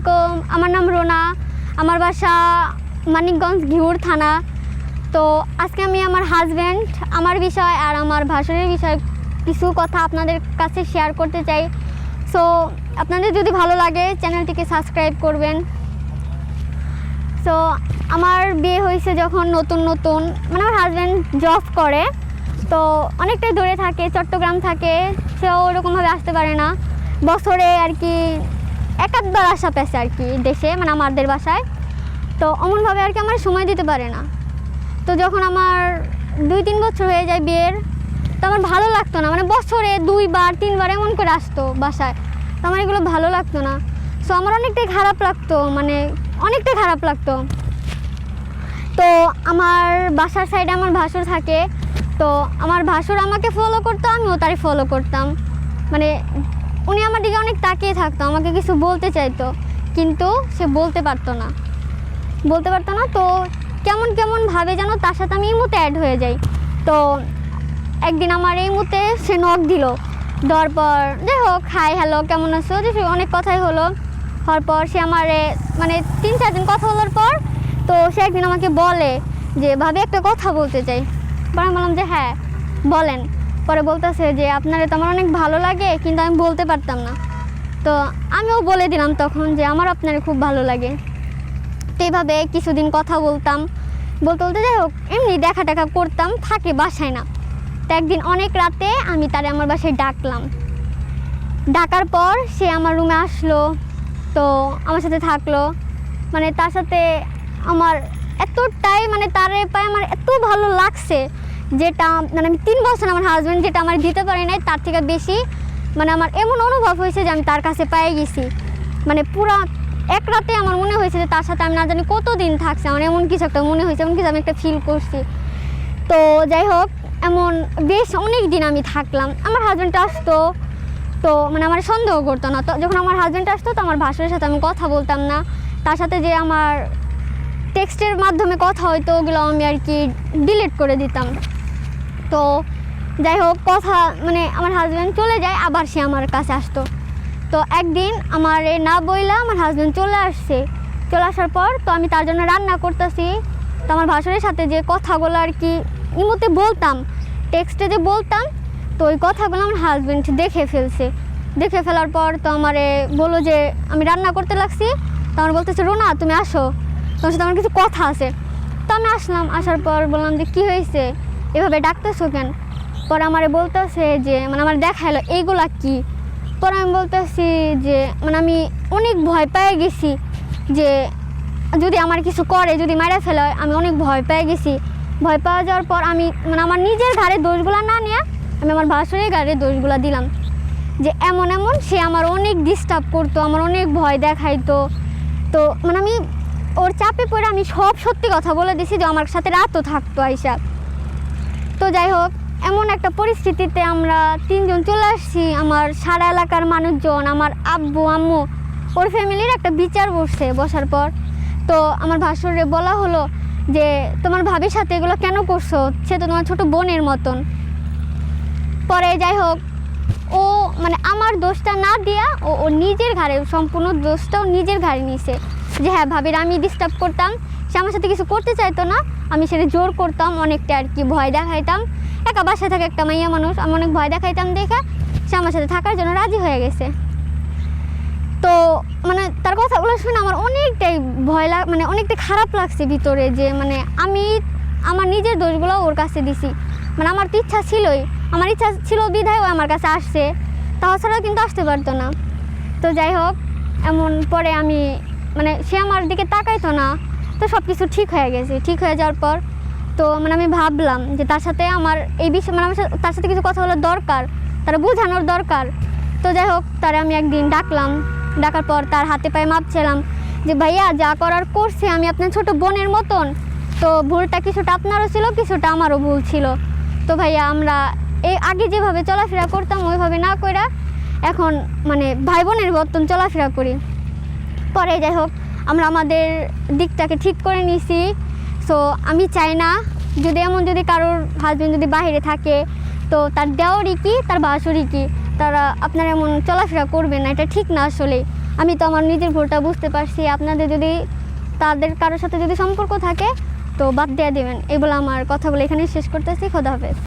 আলাইকুম, আমার নাম রোনা, আমার বাসা মানিকগঞ্জ ঘিউর থানা। তো আজকে আমি আমার হাজব্যান্ড, আমার বিষয় আর আমার ভাসুরের বিষয়ে কিছু কথা আপনাদের কাছে শেয়ার করতে চাই। সো আপনাদের যদি ভালো লাগে চ্যানেলটিকে সাবস্ক্রাইব করবেন। সো আমার বিয়ে হয়েছে যখন নতুন মানে আমার হাজব্যান্ড জব করে, তো অনেকটাই দূরে থাকে, চট্টগ্রাম থাকে, সেও ওরকমভাবে আসতে পারে না। বছরে আর কি একাধবার আসা পেছে আর কি দেশে, মানে আমাদের বাসায়। তো এমনভাবে আর কি আমার সময় দিতে পারে না। তো যখন আমার 2-3 বছর হয়ে যায় বিয়ের, তো আমার ভালো লাগতো না, মানে বছরে 2-3 বার এমন করে আসতো বাসায়, তো আমার এগুলো ভালো লাগতো না। সো আমার অনেকটাই খারাপ লাগতো, মানে অনেকটাই খারাপ লাগতো। তো আমার বাসার সাইডে আমার ভাসুর থাকে, তো আমার ভাসুর আমাকে ফলো করতো, আমিও তারই ফলো করতাম। মানে উনি আমার দিকে অনেক তাকিয়ে থাকতো, আমাকে কিছু বলতে চাইতো, কিন্তু সে বলতে পারতো না। তো কেমন ভাবে যেন তার সাথে আমি এই মুহূর্তে অ্যাড হয়ে যাই। তো একদিন আমার এই মুহূর্তে সে নক দিল, দেওয়ার পর যাই হোক হাই হ্যালো কেমন আছো, যে অনেক কথাই হওয়ার পর সে আমার মানে 3-4 দিন কথা বলার পর তো সে একদিন আমাকে বলে যে ভাবি একটা কথা বলতে চাই। পরে আমি বললাম যে হ্যাঁ বলেন। পরে বলতেছে যে আপনারে তো আমার অনেক ভালো লাগে, কিন্তু আমি বলতে পারতাম না। তো আমিও বলে দিলাম তখন যে আমার আপনারে খুব ভালো লাগে। তো এইভাবে কিছুদিন কথা বলতে যাই হোক এমনি দেখা করতাম, থাকে বাসায় না। তো একদিন অনেক রাতে আমি তারে আমার বাসায় ডাকার পর সে আমার রুমে আসলো, তো আমার সাথে থাকলো। মানে তার সাথে আমার এতটাই মানে তারে পায়ে আমার এত ভালো লাগছে, যেটা মানে আমি 3 বছর আমার হাজব্যান্ড যেটা আমার দিতে পারি নাই তার থেকে বেশি মানে আমার এমন অনুভব হয়েছে যে আমি তার কাছে পেয়ে গেছি। মানে পুরা এক রাতে আমার মনে হয়েছে যে তার সাথে আমি না জানি কতদিন থাকছি, আমার এমন কিছু একটা মনে হয়েছে, এমন কিছু আমি একটা ফিল করছি। তো যাই হোক এমন বেশ অনেক দিন আমি থাকলাম। আমার হাজব্যান্ড আসতো, তো মানে আমার সন্দেহ করতো না। তো যখন আমার হাজব্যান্ড আসতো তো আমার ভাসুরের সাথে আমি কথা বলতাম না, তার সাথে যে আমার টেক্সটের মাধ্যমে কথা হয়তো ওগুলো আমি আর কি ডিলিট করে দিতাম। তো যাই হোক কথা মানে আমার হাজব্যান্ড চলে যায়, আবার সে আমার কাছে আসতো। তো একদিন আমার না বইলা আমার হাজব্যান্ড চলে আসার পর তো আমি তার জন্য রান্না করতেছি। তো আমার ভাসুরের সাথে যে কথাগুলো আর কি ইমোতে বলতাম, টেক্সটে যে বলতাম, তো ওই কথাগুলো আমার হাজব্যান্ড দেখে ফেলার পর তো আমারে বললো যে আমি রান্না করতে লাগছি। তো আমার বলতেছে রোনা তুমি আসো, তোমার সাথে আমার কিছু কথা আছে। তো আমি আসলাম, আসার পর বললাম যে কী হয়েছে, এভাবে ডাকতেছো কেন? পরে আমারে বলতেছে যে মানে আমার দেখাইলো এইগুলা কি। পরে আমি বলতেছি যে মানে আমি অনেক ভয় পেয়ে গেছি যে যদি আমার কিছু করে, যদি মেরে ফেলে, আমি অনেক ভয় পেয়ে গেছি। ভয় পাওয়া যাওয়ার পর আমি মানে আমার নিজের ঘাড়ে দোষগুলো না নিয়ে আমি আমার ভাসুরের ঘাড়ে দোষগুলো দিলাম, যে এমন সে আমার অনেক ডিস্টার্ব করতো, আমার অনেক ভয় দেখাইতো। তো মানে আমি ওর চাপে পড়ে আমি সব সত্যি কথা বলে দিছি যে আমার সাথে রাতও থাকতো আইসা। তো যাই হোক এমন একটা পরিস্থিতিতে আমরা 3 জন চলে আসছি, আমার সারা এলাকার মানুষজন, আমার আব্বু আম্মু, ওর ফ্যামিলির একটা বিচার বসার পর তো আমার ভাসুরে বলা হলো যে তোমার ভাবির সাথে এগুলো কেন করছো, সে তো তোমার ছোট বোনের মতন। পরে যাই হোক ও মানে আমার দোষটা না দিয়া ও নিজের ঘাড়ে সম্পূর্ণ দোষটাও নিজের ঘাড়ে নিছে, যে হ্যাঁ ভাবির আমি ডিস্টার্ব করতাম, সে আমার সাথে কিছু করতে চাইতো না, আমি সেটা জোর করতাম, অনেকটা আর কি ভয় দেখাইতাম। একা বাসায় থাকে একটা মাইয়া মানুষ, আমি অনেক ভয় দেখাইতাম দেখে সে আমার সাথে থাকার জন্য রাজি হয়ে গেছে। তো মানে তার কথাগুলো শুনে আমার অনেকটাই মানে অনেকটাই খারাপ লাগছে ভিতরে, যে মানে আমি আমার নিজের দোষগুলো ওর কাছে দিছি। মানে আমার তো ইচ্ছা ছিল বিধায় ও আমার কাছে আসছে, তাছাড়াও কিন্তু আসতে পারতো না। তো যাই হোক এমন পরে আমি মানে সে আমার দিকে তাকাইতো না, তো সব কিছু ঠিক হয়ে যাওয়ার পর তো মানে আমি ভাবলাম যে তার সাথে আমার এই বিষয় মানে তার সাথে কিছু কথা বলার দরকার, তারা বোঝানোর দরকার। তো যাই হোক তারে আমি একদিন ডাকার পর তার হাতে পায়ে মাপ ছিলাম যে ভাইয়া যা করার করছে, আমি আপনার ছোট বোনের মতন, তো ভুলটা কিছুটা আপনারও ছিল, কিছুটা আমারও ভুল ছিল। তো ভাইয়া আমরা এই আগে যেভাবে চলাফেরা করতাম ওইভাবে না কইরা এখন মানে ভাই বোনের মতন চলাফেরা করি। পরে যাই হোক আমরা আমাদের দিকটাকে ঠিক করে নিছি। সো আমি চাই না যদি কারোর হাজব্যান্ড যদি বাইরে থাকে তো তার দেওয়ারই কি তার ভাসুরই কি তারা আপনারা এমন চলাফেরা করবেন না, এটা ঠিক না আসলে। আমি তো আমার নিজের ভুলটা বুঝতে পারছি। আপনাদের যদি তাদের কারোর সাথে যদি সম্পর্ক থাকে তো বাদ দিয়ে দেবেন। এগুলো আমার কথা বলে এখানেই শেষ করতেছি। খোদা হাফেজ।